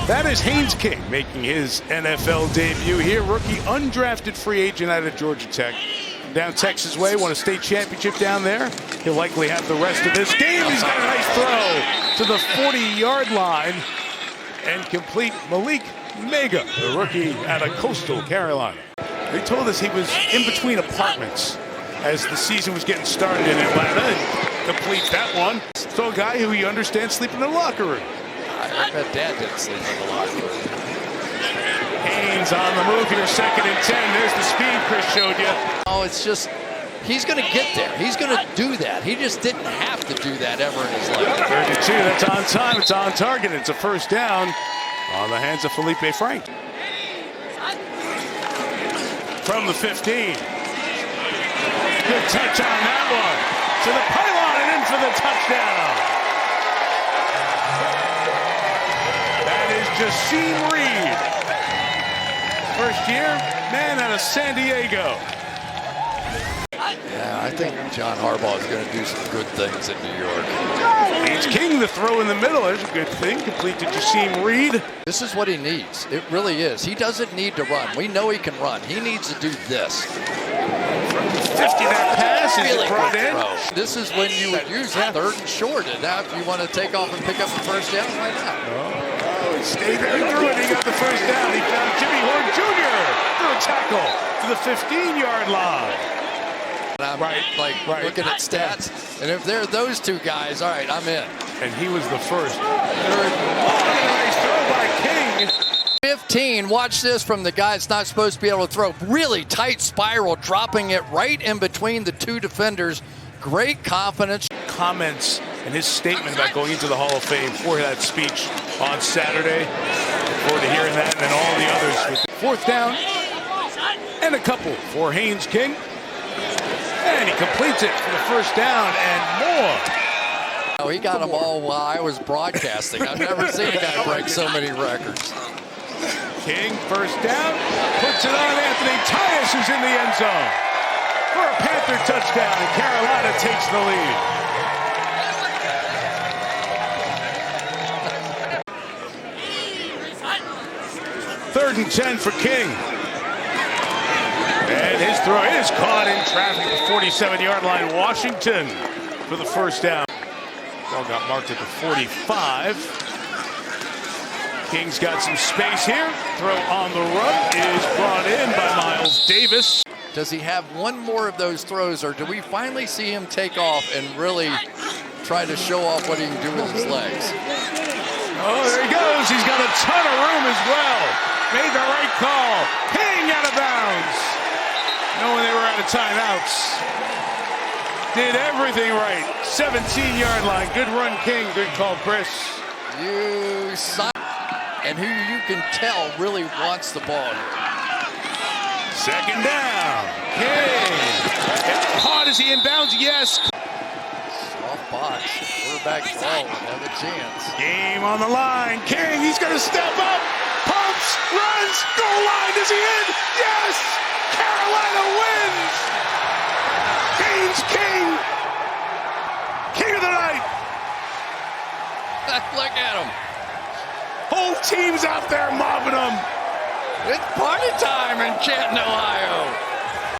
That is Haynes King making his NFL debut here. Rookie undrafted free agent out of Georgia Tech. Down Texas way, won a state championship down there. He'll likely have the rest of this game. He's got a nice throw to the 40-yard line and complete. Malik Mega, the rookie out of Coastal Carolina. They told us he was in between apartments as the season was getting started in Atlanta, and completes that one. So a guy who you understand sleeping in the locker room. I bet Dad didn't sleep in the locker room. Haynes on the move here, 2nd and 10. There's the speed Chris showed you. Oh, it's just, he's going to get there. He's going to do that. He just didn't have to do that ever in his life. 32, that's on time, it's on target. It's a first down on the hands of Felipe Frank. From the 15. Good touch on that one. To the pylon and in for the touchdown. Jasheem Reed, first year man out of San Diego. Yeah, I think John Harbaugh is going to do some good things in New York. Haynes King, the throw in the middle. There's a good thing. Complete to Jasheem Reed. This is what he needs. It really is. He doesn't need to run. We know he can run. He needs to do this. From 50, that pass is really brought in. Throw. This is when you would use it 3rd and short. And now if you want to take off and pick up the first down, why not? He stayed there through it. He got the first down. He found Jimmy Horn Jr. through a tackle to the 15-yard line. And I'm looking at stats, and if they're those two guys, all right, I'm in. And he was the first. Third. Oh, nice throw by King. 15, watch this from the guy that's not supposed to be able to throw. Really tight spiral, dropping it right in between the two defenders. Great confidence. Comments and his statement about going into the Hall of Fame for that speech on Saturday. Look forward to hearing that and then all the others. With the 4th down and a couple for Haynes King. And he completes it for the first down and more. Oh, he got them all while I was broadcasting. I've never seen a guy break so many records. King, first down, puts it on Anthony Tyus, who's in the end zone for a Panther touchdown, and Carolina takes the lead. Third and 10 for King. And his throw is caught in traffic at the 47-yard line. Washington for the first down. Ball got marked at the 45. King's got some space here. Throw on the run is brought in by Miles Davis. Does he have one more of those throws, or do we finally see him take off and really try to show off what he can do with his legs? Oh, there he goes. He's got a ton of room as well. Made the right call. King out of bounds. Knowing they were out of timeouts. Did everything right. 17-yard line. Good run, King. Good call, Chris. You saw, and who you can tell really wants the ball here. 2nd down. King. And caught as he inbounds. Yes. Soft box. Quarterback draw would have a chance. Game on the line. King, he's going to step up. Pumps, runs, goal line. Is he in? Yes! Carolina wins! Haynes King! King of the night! Look at him. Whole team's out there mobbing him. It's party time in Canton, Ohio.